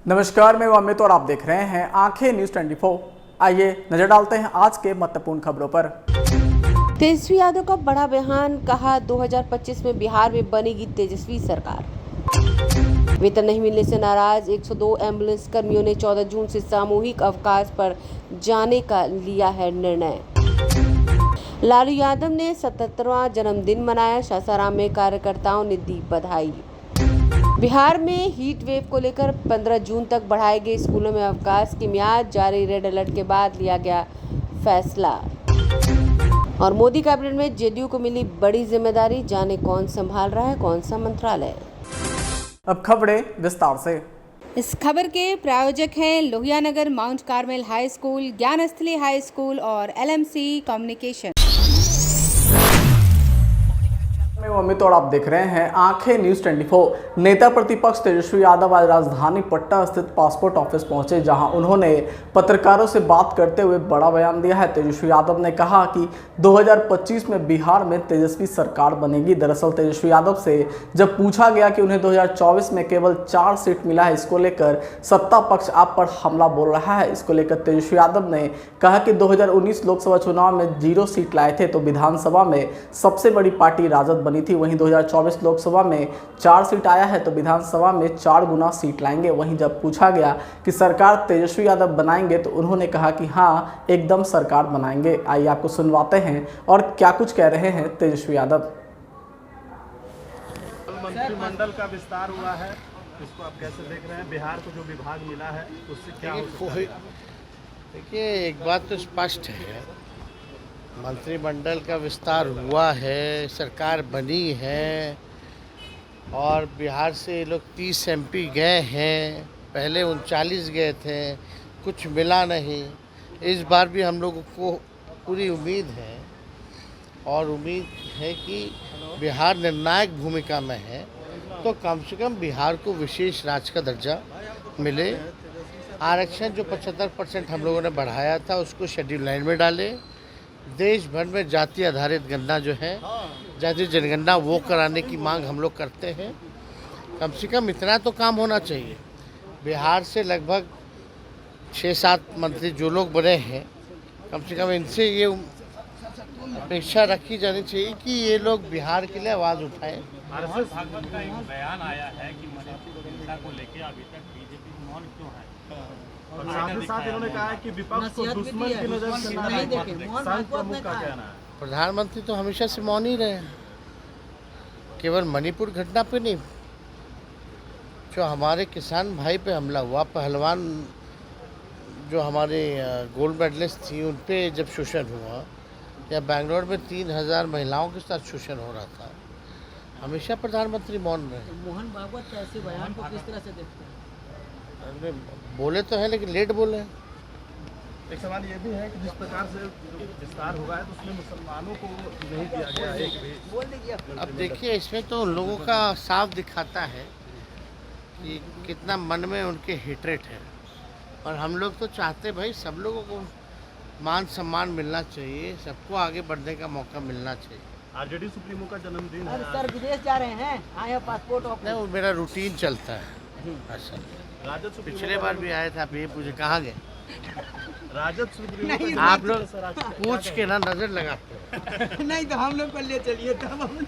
नमस्कार, मैं अमित और आप देख रहे हैं आंखें न्यूज 24। आइए नजर डालते हैं आज के महत्वपूर्ण खबरों पर। तेजस्वी यादव का बड़ा बयान, कहा 2025 में बिहार में बनेगी तेजस्वी सरकार। वेतन नहीं मिलने से नाराज 102 एम्बुलेंस कर्मियों ने 14 जून से सामूहिक अवकाश पर जाने का लिया है निर्णय। लालू यादव ने 77वां जन्मदिन मनाया, सासाराम में कार्यकर्ताओं ने दी बधाई। बिहार में हीट वेव को लेकर 15 जून तक बढ़ाए गए स्कूलों में अवकाश की मियाद, जारी रेड अलर्ट के बाद लिया गया फैसला। और मोदी कैबिनेट में जेडीयू को मिली बड़ी जिम्मेदारी, जाने कौन संभाल रहा है कौन सा मंत्रालय। अब खबरें विस्तार से। इस खबर के प्रायोजक हैं Lohia Nagar mount Carmel high school, Gyanasthali high school और LMC कम्युनिकेशन। मैं अमित और आप देख रहे हैं आंखें न्यूज 24। नेता प्रतिपक्ष तेजस्वी यादव आज राजधानी पटना स्थित पासपोर्ट ऑफिस पहुंचे, जहां उन्होंने पत्रकारों से बात करते हुए बड़ा बयान दिया है। तेजस्वी यादव ने कहा कि 2025 में बिहार में तेजस्वी सरकार बनेगी। दरअसल तेजस्वी यादव से जब पूछा गया कि उन्हें 2024 में केवल 4 सीट मिला है, इसको लेकर सत्ता पक्ष आप पर हमला बोल रहा है। इसको लेकर तेजस्वी यादव ने कहा कि 2019 लोकसभा चुनाव में 0 सीट लाए थे तो विधानसभा में सबसे बड़ी पार्टी राजद बनी थी। वहीं 2024 लोकसभा में 4 सीट आया है तो विधानसभा में 4 गुना सीट लाएंगे। वहीं जब पूछा गया कि सरकार तेजस्वी यादव बनाएंगे तो उन्होंने कहा कि हाँ, एकदम सरकार बनाएंगे। आइए आपको सुनवाते हैं और क्या कुछ कह रहे हैं तेजस्वी यादव। मंत्रिमंडल का विस्तार हुआ है, इसको आप कैसे देख रहे हैं? बिहार को जो विभाग मिला है उससे क्या हो सकता है? देखिए, एक बात तो स्पष्ट है, मंत्रिमंडल का विस्तार हुआ है, सरकार बनी है और बिहार से लोग 30 MP गए हैं। पहले 39 गए थे, कुछ मिला नहीं। इस बार भी हम लोगों को पूरी उम्मीद है और उम्मीद है कि बिहार निर्णायक भूमिका में है तो कम से कम बिहार को विशेष राज्य का दर्जा मिले। आरक्षण जो 75% हम लोगों ने बढ़ाया था उसको शेड्यूल 9 में डाले। देश भर में जाति आधारित गणना जो है, जाति जनगणना, वो कराने की मांग हम लोग करते हैं। कम से कम इतना तो काम होना चाहिए। बिहार से लगभग 6-7 मंत्री जो लोग बने हैं, कम से कम इनसे ये अपेक्षा रखी जानी चाहिए कि ये लोग बिहार के लिए आवाज़ उठाएं। आरएसएस भागवत का एक बयान आया है कि मणिपुर को लेकर अभी तक बीजेपी मौन क्यों है? और साथ ही साथ इन्होंने कहा है कि विपक्ष को दुश्मन की नजर से नहीं देखें। प्रमुख का कहना है प्रधानमंत्री तो हमेशा से मौन ही रहे हैं, केवल मणिपुर घटना पे नहीं, जो हमारे किसान भाई पे हमला हुआ, पहलवान जो हमारे गोल्ड मेडलिस्ट थी उन पे जब शोषण हुआ, या बेंगलोर में 3000 महिलाओं के साथ शोषण हो रहा था, हमेशा प्रधानमंत्री मौन रहे। मोहन भागवत का ऐसे बयान को किस तरह से देखते हैं? बोले तो है लेकिन लेट बोले। एक सवाल ये भी है कि जिस प्रकार से विस्तार हुआ है तो उसमें मुसलमानों को नहीं दिया गया एक भी। अब देखिए, इसमें तो उन लोगों का साफ दिखाता है कि कितना मन में उनके हेट्रेट है। और हम लोग तो चाहते भाई सब लोगों को मान सम्मान मिलना चाहिए, सबको आगे बढ़ने का मौका मिलना चाहिए। आरजेडी सुप्रीमो का जन्मदिन है। सर विदेश जा रहे हैं, आए हैं पासपोर्ट ऑफिस। नहीं, वो मेरा रूटीन चलता है। अच्छा, राजद पिछले बार भी आए थे, आप ये पूछे कहाँ गए? राजद सुप्रीमो आप लोग पूछ के ना नजर लगाते नहीं तो हम लोग को ले चलिए, तब हम लोग।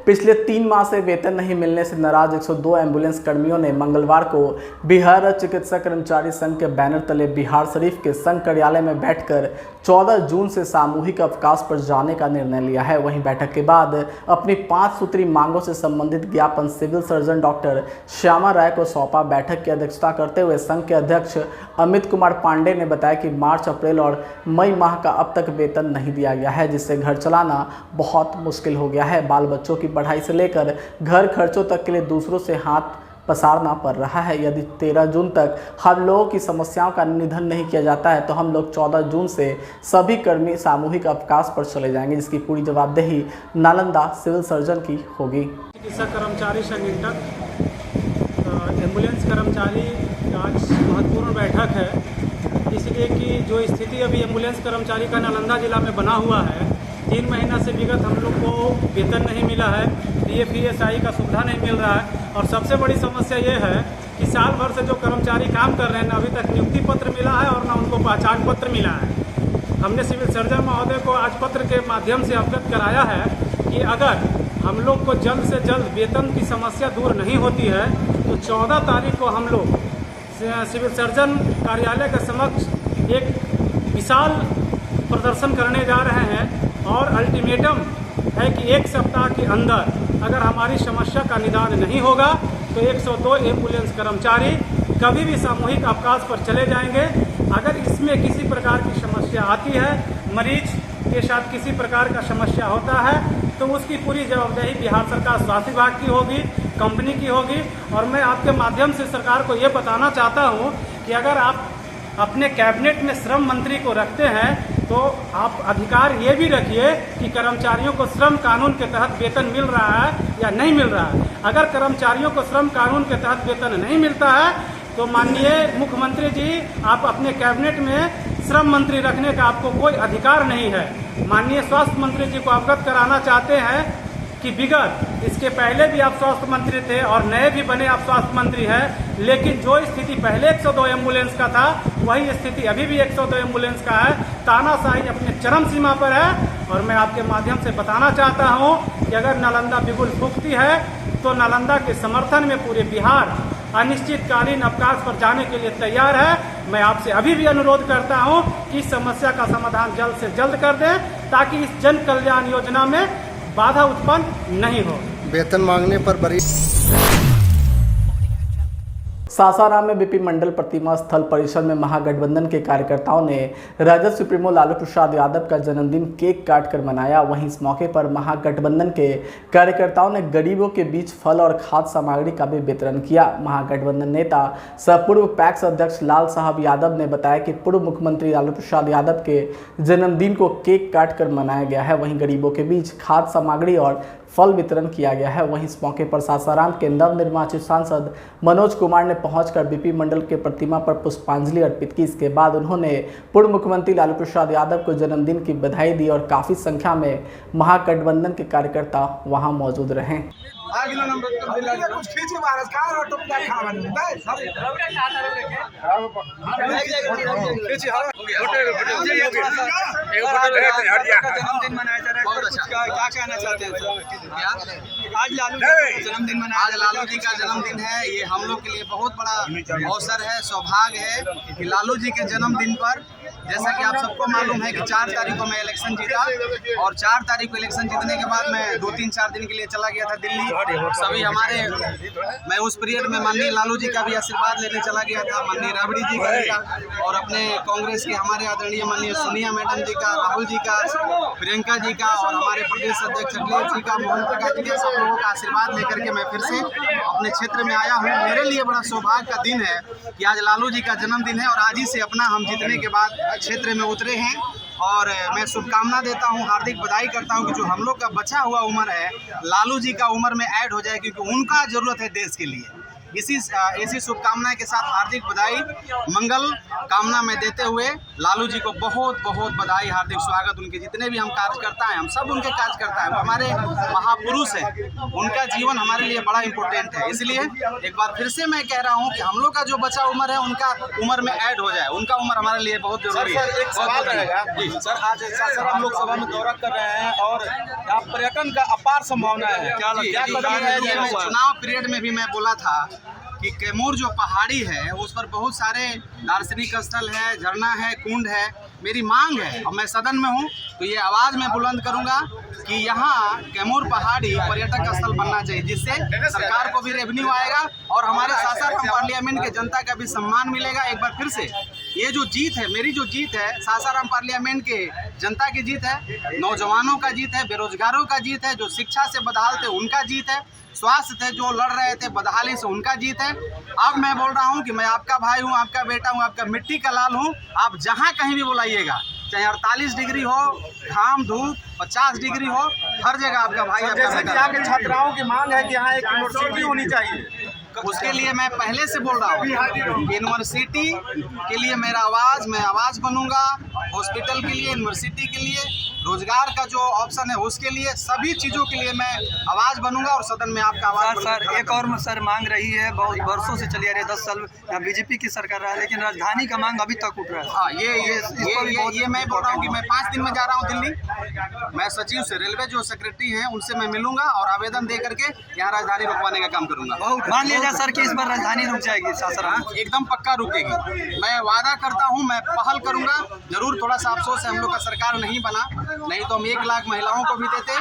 पिछले 3 माह से वेतन नहीं मिलने से नाराज 102 एम्बुलेंस कर्मियों ने मंगलवार को बिहार चिकित्सा कर्मचारी संघ के बैनर तले बिहार शरीफ के संघ कार्यालय में बैठकर 14 जून से सामूहिक अवकाश पर जाने का निर्णय लिया है। वहीं बैठक के बाद अपनी 5 सूत्री मांगों से संबंधित ज्ञापन सिविल सर्जन डॉक्टर श्यामा राय को सौंपा। बैठक की अध्यक्षता करते हुए संघ के अध्यक्ष अमित कुमार पांडे ने बताया कि मार्च, अप्रैल और मई माह का अब तक वेतन नहीं दिया गया है, जिससे घर चलाना बहुत मुश्किल हो गया है। बाल बच्चों की पढ़ाई से लेकर घर खर्चों तक के लिए दूसरों से हाथ पसारना पड़ रहा है। यदि 13 जून तक हम लोगों की समस्याओं का निधन नहीं किया जाता है तो हम लोग 14 जून से सभी कर्मी सामूहिक अवकाश पर चले जाएंगे, जिसकी पूरी जवाबदेही नालंदा सिविल सर्जन की होगी। चिकित्सा कर्मचारी संगठन एम्बुलेंस कर्मचारी आज महत्वपूर्ण बैठक है, इसलिए कि जो स्थिति अभी एम्बुलेंस कर्मचारी का नालंदा जिला में बना हुआ है, 3 महीना से विगत हम लोग को वेतन नहीं मिला है, PF ESI का सुविधा नहीं मिल रहा है। और सबसे बड़ी समस्या ये है कि साल भर से जो कर्मचारी काम कर रहे हैं, अभी तक नियुक्ति पत्र मिला है और ना उनको पहचान पत्र मिला है। हमने सिविल सर्जन महोदय को आज पत्र के माध्यम से अवगत कराया है कि अगर हम लोग को जल्द से जल्द वेतन की समस्या दूर नहीं होती है तो 14 तारीख को हम लोग सिविल सर्जन कार्यालय के समक्ष एक विशाल प्रदर्शन करने जा रहे हैं और अल्टीमेटम है कि 1 सप्ताह के अंदर अगर हमारी समस्या का निदान नहीं होगा तो 102 एम्बुलेंस कर्मचारी कभी भी सामूहिक अवकाश पर चले जाएंगे। अगर इसमें किसी प्रकार की समस्या आती है, मरीज के साथ किसी प्रकार का समस्या होता है तो उसकी पूरी जवाबदेही बिहार सरकार स्वास्थ्य विभाग की होगी, कंपनी की होगी। और मैं आपके माध्यम से सरकार को ये बताना चाहता हूँ कि अगर आप अपने कैबिनेट में श्रम मंत्री को रखते हैं तो आप अधिकार ये भी रखिए कि कर्मचारियों को श्रम कानून के तहत वेतन मिल रहा है या नहीं मिल रहा है। अगर कर्मचारियों को श्रम कानून के तहत वेतन नहीं मिलता है तो माननीय मुख्यमंत्री जी, आप अपने कैबिनेट में श्रम मंत्री रखने का आपको कोई अधिकार नहीं है। माननीय स्वास्थ्य मंत्री जी को अवगत कराना चाहते हैं कि विगत इसके पहले भी आप स्वास्थ्य मंत्री थे और नए भी बने आप स्वास्थ्य मंत्री हैं, लेकिन जो स्थिति पहले 102 एम्बुलेंस का था वही स्थिति अभी भी 102 एम्बुलेंस का है। तानाशाही अपने चरम सीमा पर है। और मैं आपके माध्यम से बताना चाहता हूं कि अगर नालंदा बिगुल फूकती है तो नालंदा के समर्थन में पूरे बिहार अनिश्चितकालीन अवकाश पर जाने के लिए तैयार है। मैं आपसे अभी भी अनुरोध करता हूं कि इस समस्या का समाधान जल्द से जल्द कर दें ताकि इस जन कल्याण योजना में बाधा उत्पन्न नहीं हो। वेतन मांगने पर बड़ी सासाराम में बीपी मंडल प्रतिमा स्थल परिसर में महागठबंधन के कार्यकर्ताओं ने राजद सुप्रीमो लालू प्रसाद यादव का जन्मदिन केक काटकर मनाया। वहीं इस मौके पर महागठबंधन के कार्यकर्ताओं ने गरीबों के बीच फल और खाद्य सामग्री का भी वितरण किया। महागठबंधन नेता सह पूर्व पैक्स अध्यक्ष लाल साहब यादव ने बताया कि पूर्व मुख्यमंत्री लालू प्रसाद यादव के जन्मदिन को केक काटकर मनाया गया है। वहीं गरीबों के बीच खाद्य सामग्री और फल वितरण किया गया है। वहीं इस मौके पर सासाराम के नवनिर्वाचित सांसद मनोज कुमार ने पहुंचकर बीपी मंडल के प्रतिमा पर पुष्पांजलि अर्पित की। इसके बाद उन्होंने पूर्व मुख्यमंत्री लालू प्रसाद यादव को जन्मदिन की बधाई दी और काफी संख्या में महागठबंधन के कार्यकर्ता वहां मौजूद रहे। क्या कहना चाहते हैं आज लालू जी का जन्मदिन मनाया? आज लालू जी का जन्मदिन है। ये हम लोग के लिए बहुत बड़ा अवसर है, सौभाग्य है कि लालू जी के जन्मदिन पर, जैसा कि आप सबको मालूम है कि 4 तारीख को मैं इलेक्शन जीता और 4 तारीख को इलेक्शन जीतने के बाद मैं 2-3-4 दिन के लिए चला गया था दिल्ली। सभी हमारे, मैं उस पीरियड में माननीय लालू जी का भी आशीर्वाद लेने चला गया था, माननीय राबड़ी जी का और अपने कांग्रेस के हमारे आदरणीय माननीय सोनिया मैडम जी का, राहुल जी का, प्रियंका जी का और हमारे प्रदेश अध्यक्ष अखिलेश जी का, मोहन प्रकाश जी का, सब लोगों का आशीर्वाद लेकर के मैं फिर से अपने क्षेत्र में आया हूँ। मेरे लिए बड़ा सौभाग्य का दिन है कि आज लालू जी का जन्मदिन है और आज ही से अपना हम जीतने के बाद क्षेत्र में उतरे हैं। और मैं शुभकामना देता हूं, हार्दिक बधाई करता हूं कि जो हम लोग का बचा हुआ उम्र है लालू जी का उम्र में ऐड हो जाए, क्योंकि उनका जरूरत है देश के लिए। इसी शुभकामना के साथ हार्दिक बधाई मंगल कामना में देते हुए लालू जी को बहुत बहुत बधाई, हार्दिक स्वागत। उनके जितने भी हम कार्यकर्ता हैं, हम सब उनके कार्यकर्ता हैं, वो हमारे महापुरुष हैं, उनका जीवन हमारे लिए बड़ा इंपॉर्टेंट है। इसलिए एक बार फिर से मैं कह रहा हूँ कि हम लोग का जो बचा उम्र है उनका उम्र में ऐड हो जाए, उनका उम्र हमारे लिए बहुत जरूरी है। एक सवाल रहेगा सर, आज सासाराम लोकसभा में दौरा कर रहे हैं और यहाँ पर्यटन का अपार संभावना है, क्या कदम है? चुनाव पीरियड में भी मैं बोला था कि कैमूर जो पहाड़ी है उस पर बहुत सारे दार्शनिक स्थल है, झरना है, कुंड है। मेरी मांग है और मैं सदन में हूँ तो ये आवाज़ मैं बुलंद करूँगा कि यहाँ कैमूर पहाड़ी पर्यटक स्थल बनना चाहिए, जिससे सरकार को भी रेवेन्यू आएगा और हमारे सासाराम पार्लियामेंट के जनता का भी सम्मान मिलेगा। एक बार फिर से ये जो जीत है, मेरी जो जीत है, सासाराम पार्लियामेंट के जनता की जीत है, नौजवानों का जीत है, बेरोजगारों का जीत है, जो शिक्षा से बदहाल थे उनका जीत है, स्वास्थ्य थे जो लड़ रहे थे बदहाली से उनका जीत है। अब मैं बोल रहा हूँ कि मैं आपका भाई हूँ, आपका बेटा हूँ, आपका मिट्टी का लाल हूँ। आप जहाँ कहीं भी बुलाइएगा, चाहे 48 डिग्री हो, घाम धूप 50 डिग्री हो, हर जगह आपका भाई। जैसे कि यहाँ के छात्राओं की मांग है कि यहाँ एक यूनिवर्सिटी होनी चाहिए, उसके लिए मैं पहले से बोल रहा हूँ कि यूनिवर्सिटी के लिए मैं आवाज़ बनूंगा, हॉस्पिटल के लिए, यूनिवर्सिटी के लिए, रोजगार का जो ऑप्शन है उसके लिए, सभी चीज़ों के लिए मैं आवाज़ बनूंगा और सदन में आपका आवाज़ सर एक और सर मांग रही है, बहुत वर्षों से चली आ रही है, 10 साल यहाँ बीजेपी की सरकार रहा है, लेकिन राजधानी का मांग अभी तक उठ रहा है। हाँ, ये मैं बोल रहा हूँ कि मैं 5 दिन में जा रहा हूँ दिल्ली। मैं सचिव से, रेलवे जो सेक्रेटरी हैं उनसे मैं मिलूंगा और आवेदन दे करके यहाँ राजधानी रुकवाने का काम करूंगा। मान लीजिए सर कि इस बार राजधानी रुक जाएगी सासाराम? एकदम पक्का रुकेगी। मैं वादा करता हूँ, मैं पहल करूंगा। जरूर थोड़ा सा अफसोस है हम लोग का सरकार नहीं बना, नहीं तो हम 1 लाख महिलाओं को भी देते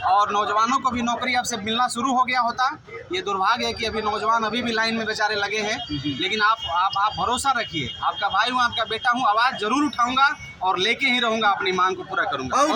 और नौजवानों को भी नौकरी अब से मिलना शुरू हो गया होता। ये दुर्भाग्य है कि अभी नौजवान अभी भी लाइन में बेचारे लगे हैं, लेकिन आप भरोसा रखिए, आपका भाई हूँ, आपका बेटा हूँ, आवाज़ जरूर उठाऊंगा और लेके ही रहूंगा, अपनी मांग को पूरा करूंगा।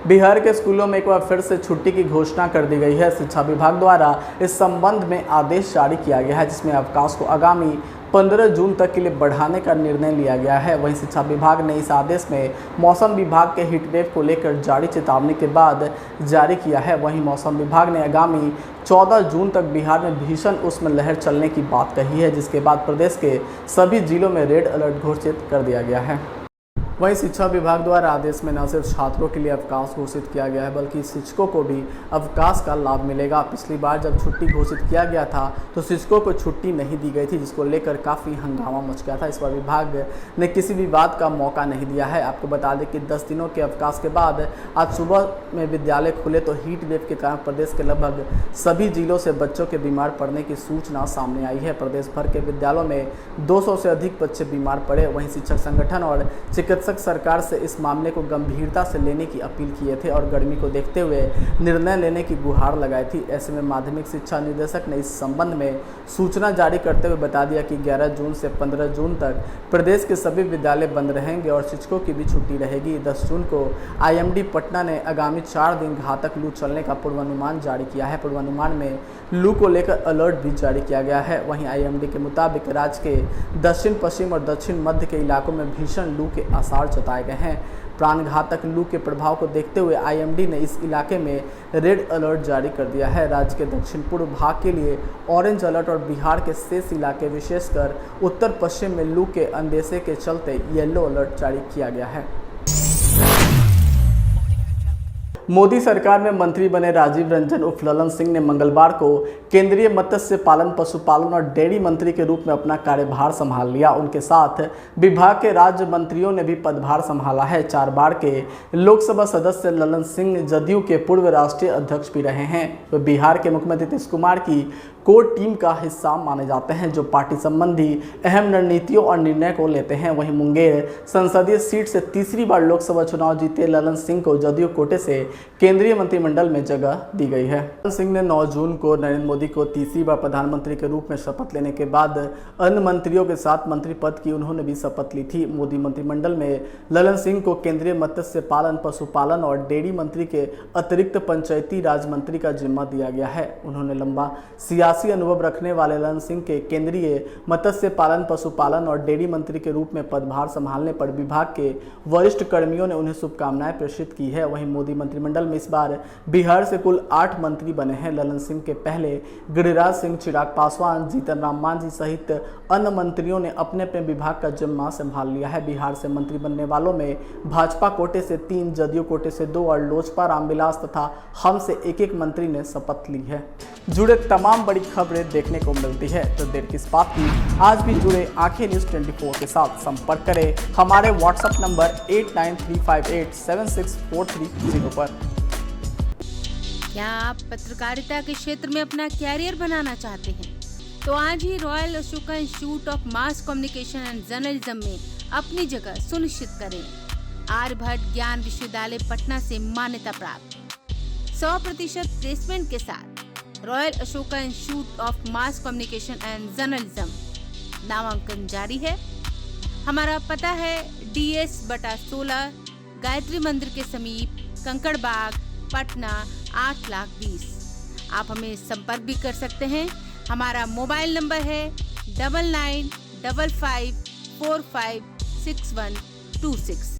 बिहार के स्कूलों में एक बार फिर से छुट्टी की घोषणा कर दी गई है। शिक्षा विभाग द्वारा इस संबंध में आदेश जारी किया गया है, जिसमें अवकाश को आगामी 15 जून तक के लिए बढ़ाने का निर्णय लिया गया है। वहीं शिक्षा विभाग ने इस आदेश में मौसम विभाग के हीटवेव को लेकर जारी चेतावनी के बाद जारी किया है। वहीं मौसम विभाग ने आगामी 14 जून तक बिहार में भीषण उष्ण लहर चलने की बात कही है, जिसके बाद प्रदेश के सभी जिलों में रेड अलर्ट घोषित कर दिया गया है। वहीं शिक्षा विभाग द्वारा आदेश में न सिर्फ छात्रों के लिए अवकाश घोषित किया गया है, बल्कि शिक्षकों को भी अवकाश का लाभ मिलेगा। पिछली बार जब छुट्टी घोषित किया गया था तो शिक्षकों को छुट्टी नहीं दी गई थी, जिसको लेकर काफ़ी हंगामा मच गया था। इस बार विभाग ने किसी विवाद का मौका नहीं दिया है। आपको बता दें कि 10 दिनों के अवकाश के बाद आज सुबह में विद्यालय खुले तो हीट वेव के कारण प्रदेश के लगभग सभी जिलों से बच्चों के बीमार पड़ने की सूचना सामने आई है। प्रदेश भर के विद्यालयों में 200 से अधिक बच्चे बीमार पड़े। वहीं शिक्षक संगठन और चिकित्सक सरकार से इस मामले को गंभीरता से लेने की अपील किए थे और गर्मी को देखते हुए निर्णय लेने की गुहार लगाई थी। ऐसे में माध्यमिक शिक्षा निदेशक ने इस संबंध में सूचना जारी करते हुए बता दिया कि 11 जून से 15 जून तक प्रदेश के सभी विद्यालय बंद रहेंगे और शिक्षकों की भी छुट्टी रहेगी। 10 जून को IMD पटना ने आगामी 4 दिन घातक लू चलने का पूर्वानुमान जारी किया है। पूर्वानुमान में लू को लेकर अलर्ट भी जारी किया गया है। वहीं IMD के मुताबिक राज्य के दक्षिण पश्चिम और दक्षिण मध्य के इलाकों में भीषण लू के आसार जताए गए हैं। प्राणघातक लू के प्रभाव को देखते हुए IMD ने इस इलाके में रेड अलर्ट जारी कर दिया है। राज्य के दक्षिण पूर्व भाग के लिए ऑरेंज अलर्ट और बिहार के शेष इलाके विशेषकर उत्तर पश्चिम में लू के अंदेशे के चलते येलो अलर्ट जारी किया गया है। मोदी सरकार में मंत्री बने राजीव रंजन उर्फ ललन सिंह ने मंगलवार को केंद्रीय मत्स्य पालन, पशुपालन और डेयरी मंत्री के रूप में अपना कार्यभार संभाल लिया। उनके साथ विभाग के राज्य मंत्रियों ने भी पदभार संभाला है। 4 बार के लोकसभा सदस्य ललन सिंह जदयू के पूर्व राष्ट्रीय अध्यक्ष भी रहे हैं। वे बिहार के मुख्यमंत्री नीतीश कुमार की कोर टीम का हिस्सा माने जाते हैं, जो पार्टी संबंधी अहम रणनीतियों और निर्णय को लेते हैं। वहीं मुंगेर संसदीय सीट से तीसरी बार लोकसभा चुनाव जीते ललन सिंह को जदयू कोटे से केंद्रीय मंत्रिमंडल में जगह दी गई है। ललन सिंह ने 9 जून को नरेंद्र मोदी को तीसरी बार प्रधानमंत्री के रूप में शपथ लेने के बाद अन्य मंत्रियों के साथ मंत्री पद की उन्होंने भी शपथ ली थी। मोदी मंत्रिमंडल में ललन सिंह को केंद्रीय मत्स्य पालन, पशुपालन और डेयरी मंत्री के अतिरिक्त पंचायती राज मंत्री का जिम्मा दिया गया है। उन्होंने लंबा सियासी अनुभव रखने वाले ललन सिंह के केंद्रीय मत्स्य पालन, पशुपालन और डेयरी मंत्री के रूप में पदभार संभालने पर विभाग के वरिष्ठ कर्मियों ने उन्हें शुभकामनाएं प्रेषित की है। वहीं मोदी मंत्रिमंडल में इस बार बिहार से कुल 8 मंत्री बने हैं। ललन सिंह के पहले गिरिराज सिंह, चिराग पासवान, जीतन राम मांझी सहित अन्य मंत्रियों ने अपने अपने विभाग का जिम्मा संभाल लिया है। बिहार से मंत्री बनने वालों में भाजपा कोटे से 3, जदयू कोटे से 2 और लोजपा रामविलास तथा हम से 1-1 मंत्री ने शपथ ली है। जुड़े तमाम बड़ी खबरें देखने को मिलती है तो देर किस बात की, आज भी जुड़े आंखें न्यूज़ 24 के साथ। संपर्क करें हमारे व्हाट्सएप नंबर 8935876430 पर। क्या आप पत्रकारिता के क्षेत्र में अपना कैरियर बनाना चाहते हैं? तो आज ही royal Ashoka institute of mass communication and journalism में अपनी जगह सुनिश्चित करें। आर्यभट्ट ज्ञान विश्वविद्यालय पटना से मान्यता प्राप्त 100% प्लेसमेंट के साथ royal Ashoka institute of mass communication and journalism नामांकन जारी है। हमारा पता है DS/16 गायत्री मंदिर के समीप, कंकड़ बाग, पटना 8,20,000। आप हमें संपर्क भी कर सकते हैं। हमारा मोबाइल नंबर है 9955456126।